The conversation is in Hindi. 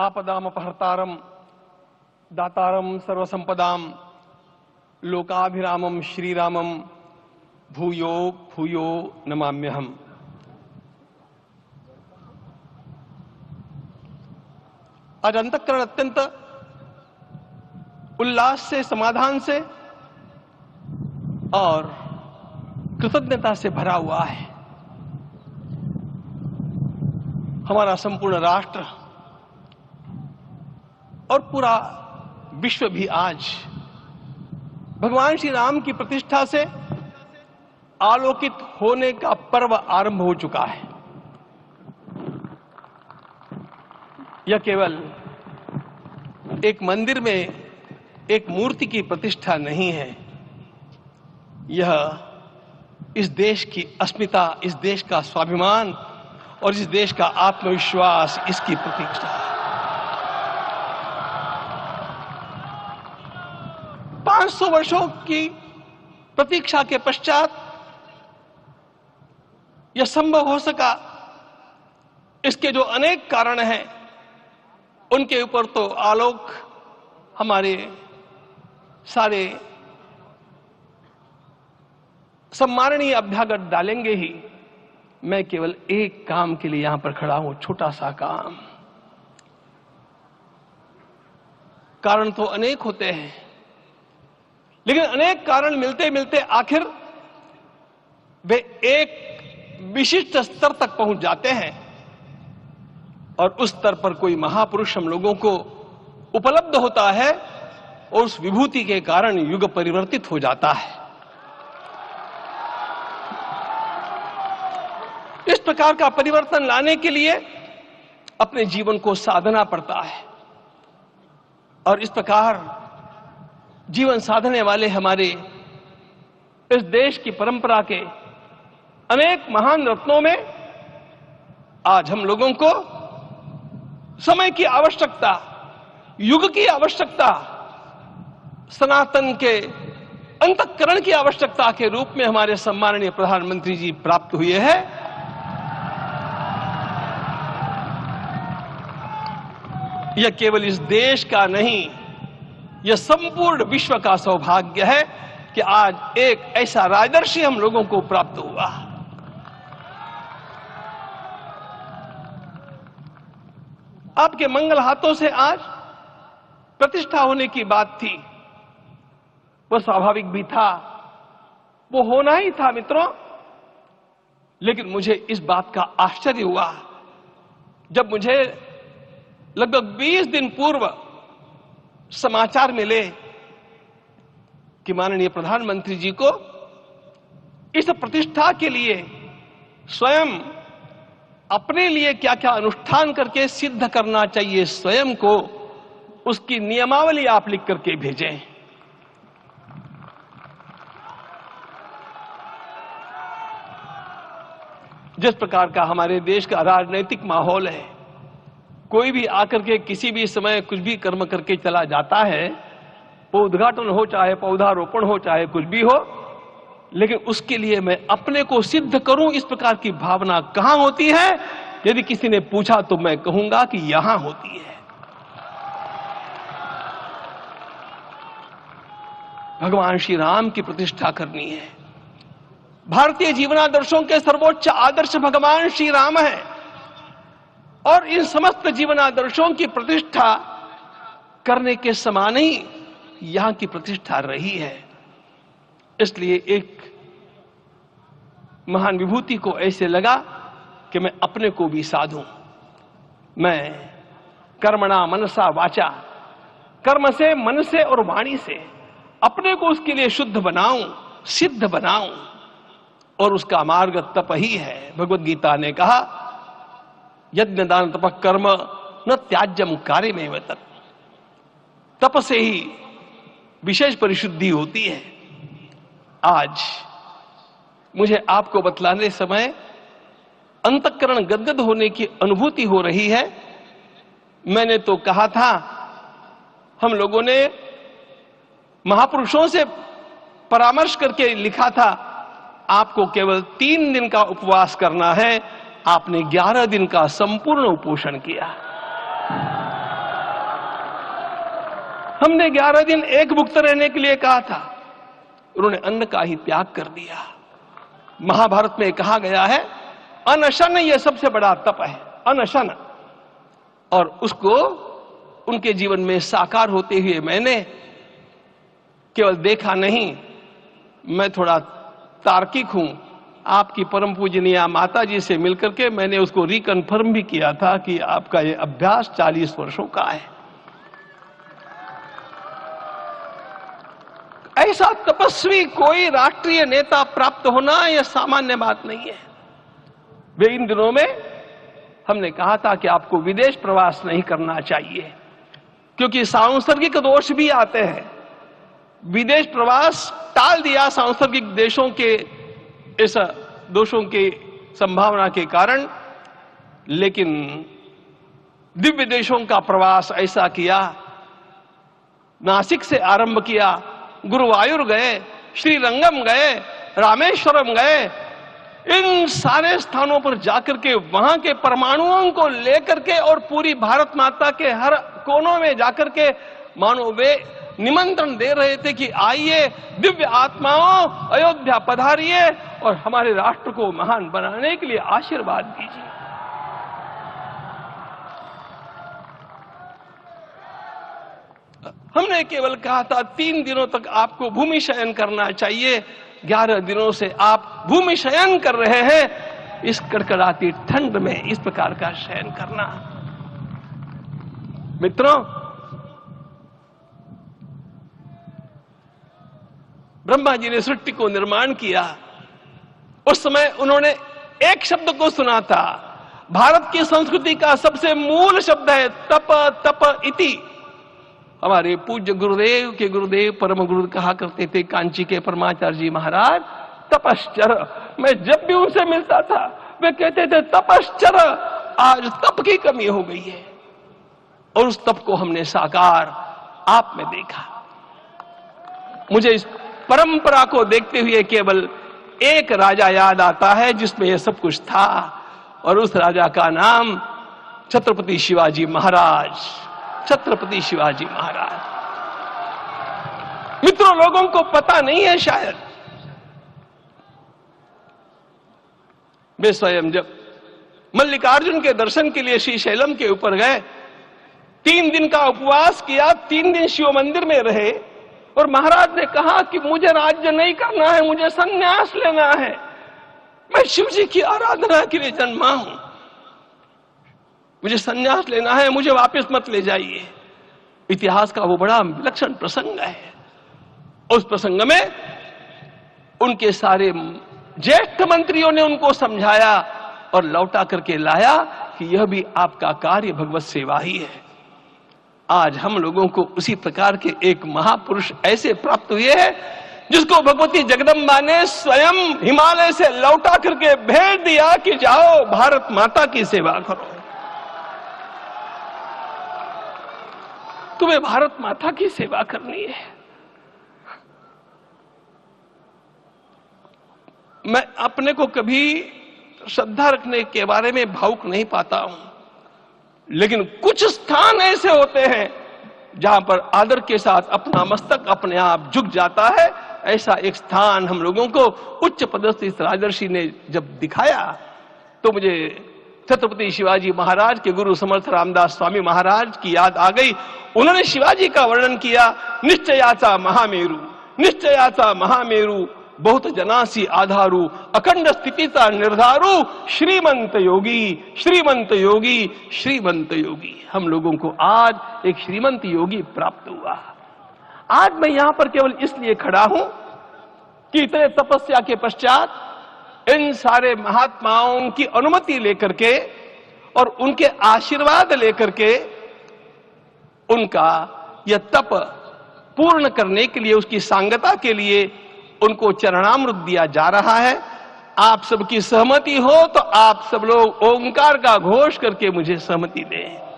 आपदामपहर्तारं दातारं सर्वसंपदां लोकाभिरामं श्रीरामं भूयो भूयो नमाम्यहम्। आज अंतःकरण अत्यंत उल्लास से, समाधान से और कृतज्ञता से भरा हुआ है। हमारा संपूर्ण राष्ट्र और पूरा विश्व भी आज भगवान श्री राम की प्रतिष्ठा से आलोकित होने का पर्व आरंभ हो चुका है। यह केवल एक मंदिर में एक मूर्ति की प्रतिष्ठा नहीं है, यह इस देश की अस्मिता, इस देश का स्वाभिमान और इस देश का आत्मविश्वास, इसकी प्रतीक्षा है। 500 वर्षों की प्रतीक्षा के पश्चात यह संभव हो सका। इसके जो अनेक कारण हैं, उनके ऊपर तो आलोक हमारे सारे सम्माननीय अभ्यागत डालेंगे ही। मैं केवल एक काम के लिए यहां पर खड़ा हूं, छोटा सा काम। कारण तो अनेक होते हैं, लेकिन अनेक कारण मिलते मिलते आखिर वे एक विशिष्ट स्तर तक पहुंच जाते हैं और उस स्तर पर कोई महापुरुष हम लोगों को उपलब्ध होता है और उस विभूति के कारण युग परिवर्तित हो जाता है। इस प्रकार का परिवर्तन लाने के लिए अपने जीवन को साधना पड़ता है और इस प्रकार जीवन साधने वाले हमारे इस देश की परंपरा के अनेक महान रत्नों में आज हम लोगों को समय की आवश्यकता, युग की आवश्यकता, सनातन के अंतःकरण की आवश्यकता के रूप में हमारे सम्माननीय प्रधानमंत्री जी प्राप्त हुए हैं। यह केवल इस देश का नहीं, यह संपूर्ण विश्व का सौभाग्य है कि आज एक ऐसा राजदर्शी हम लोगों को प्राप्त हुआ। आपके मंगल हाथों से आज प्रतिष्ठा होने की बात थी, वह स्वाभाविक भी था, वो होना ही था मित्रों। लेकिन मुझे इस बात का आश्चर्य हुआ जब मुझे लगभग 20 दिन पूर्व समाचार मिले कि माननीय प्रधानमंत्री जी को इस प्रतिष्ठा के लिए स्वयं अपने लिए क्या क्या अनुष्ठान करके सिद्ध करना चाहिए, स्वयं को उसकी नियमावली आप लिख करके भेजें। जिस प्रकार का हमारे देश का राजनीतिक माहौल है, कोई भी आकर के किसी भी समय कुछ भी कर्म करके चला जाता है, वो उद्घाटन हो चाहे पौधारोपण हो चाहे कुछ भी हो, लेकिन उसके लिए मैं अपने को सिद्ध करूं, इस प्रकार की भावना कहां होती है? यदि किसी ने पूछा तो मैं कहूंगा कि यहां होती है। भगवान श्री राम की प्रतिष्ठा करनी है। भारतीय जीवनादर्शों के सर्वोच्च आदर्श भगवान श्री राम है और इन समस्त जीवनादर्शों की प्रतिष्ठा करने के समान ही यहां की प्रतिष्ठा रही है। इसलिए एक महान विभूति को ऐसे लगा कि मैं अपने को भी साधूं। मैं कर्मणा मनसा वाचा, कर्म से, मन से और वाणी से अपने को उसके लिए शुद्ध बनाऊं, सिद्ध बनाऊं, और उसका मार्ग तप ही है। भगवद गीता ने कहा, यज्ञ दान तप कर्म न त्याज्यम कार्यमेव तत्। तप से ही विशेष परिशुद्धि होती है। आज मुझे आपको बतलाने समय अंतःकरण गदगद होने की अनुभूति हो रही है। मैंने तो कहा था, हम लोगों ने महापुरुषों से परामर्श करके लिखा था, आपको केवल 3 दिन का उपवास करना है। आपने 11 दिन का संपूर्ण उपोषण किया। हमने 11 दिन एक भुक्त रहने के लिए कहा था, उन्होंने अन्न का ही त्याग कर दिया। महाभारत में कहा गया है अनशन यह सबसे बड़ा तप है, अनशन। और उसको उनके जीवन में साकार होते हुए मैंने केवल देखा नहीं, मैं थोड़ा तार्किक हूं। आपकी परम पूजनीय माता जी से मिलकर के मैंने उसको रिकन्फर्म भी किया था कि आपका यह अभ्यास 40 वर्षों का है। ऐसा तपस्वी कोई राष्ट्रीय नेता प्राप्त होना यह सामान्य बात नहीं है। वे इन दिनों में हमने कहा था कि आपको विदेश प्रवास नहीं करना चाहिए, क्योंकि सांसर्गिक दोष भी आते हैं। विदेश प्रवास टाल दिया सांसर्गिक देशों के इस दोषों की संभावना के कारण, लेकिन दिव्य देशों का प्रवास ऐसा किया। नासिक से आरंभ किया, गुरुवायूर गए, श्रीरंगम गए, रामेश्वरम गए। इन सारे स्थानों पर जाकर के वहां के परमाणुओं को लेकर के और पूरी भारत माता के हर कोनों में जाकर के मानो वे निमंत्रण दे रहे थे कि आइए दिव्य आत्माओं, अयोध्या पधारिए और हमारे राष्ट्र को महान बनाने के लिए आशीर्वाद दीजिए। हमने केवल कहा था 3 दिनों तक आपको भूमि शयन करना चाहिए। 11 दिनों से आप भूमि शयन कर रहे हैं। इस कड़कड़ाती ठंड में इस प्रकार का शयन करना, मित्रों, ब्रह्मा जी ने सृष्टि को निर्माण किया। उस समय उन्होंने एक शब्द को सुना था। भारत की संस्कृति का सबसे मूल शब्द है तप तप इति। हमारे पूज्य गुरुदेव के गुरुदेव परम गुरु कहा करते थे, कांची के परमाचार्य जी महाराज, तपश्चर। मैं जब भी उनसे मिलता था वे कहते थे तपश्चर। आज तप की कमी हो गई है और उस तप को हमने साकार आप में देखा। मुझे इस परंपरा को देखते हुए केवल एक राजा याद आता है जिसमें यह सब कुछ था, और उस राजा का नाम छत्रपति शिवाजी महाराज। छत्रपति शिवाजी महाराज। मित्रों, लोगों को पता नहीं है शायद। वे स्वयं जब मल्लिकार्जुन के दर्शन के लिए श्रीशैलम के ऊपर गए, 3 दिन का उपवास किया, 3 दिन शिव मंदिर में रहे, और महाराज ने कहा कि मुझे राज्य नहीं करना है, मुझे संन्यास लेना है। मैं शिव जी की आराधना के लिए जन्मा हूं, मुझे संन्यास लेना है, मुझे वापस मत ले जाइए। इतिहास का वो बड़ा विलक्षण प्रसंग है। उस प्रसंग में उनके सारे ज्येष्ठ मंत्रियों ने उनको समझाया और लौटा करके लाया कि यह भी आपका कार्य भगवत सेवा ही है। आज हम लोगों को उसी प्रकार के एक महापुरुष ऐसे प्राप्त हुए हैं जिसको भगवती जगदम्बा ने स्वयं हिमालय से लौटा करके भेज दिया कि जाओ भारत माता की सेवा करो। तुम्हें भारत माता की सेवा करनी है। मैं अपने को कभी श्रद्धा रखने के बारे में भावुक नहीं पाता हूं, लेकिन कुछ स्थान ऐसे होते हैं जहां पर आदर के साथ अपना मस्तक अपने आप झुक जाता है। ऐसा एक स्थान हम लोगों को उच्च पदस्थ इस राजर्षि ने जब दिखाया तो मुझे छत्रपति शिवाजी महाराज के गुरु समर्थ रामदास स्वामी महाराज की याद आ गई। उन्होंने शिवाजी का वर्णन किया, निश्चयाचा महामेरु, निश्चयाचा महामेरु, बहुत जनासी आधारू, अखंड स्थितिता निर्धारू, श्रीमंत योगी, श्रीमंत योगी, श्रीमंत योगी। हम लोगों को आज एक श्रीमंत योगी प्राप्त हुआ। आज मैं यहां पर केवल इसलिए खड़ा हूं कि इतने तपस्या के पश्चात इन सारे महात्माओं की अनुमति लेकर के और उनके आशीर्वाद लेकर के उनका यह तप पूर्ण करने के लिए, उसकी सांगता के लिए उनको चरणामृत दिया जा रहा है। आप सबकी सहमति हो तो आप सब लोग ओंकार का घोष करके मुझे सहमति दें।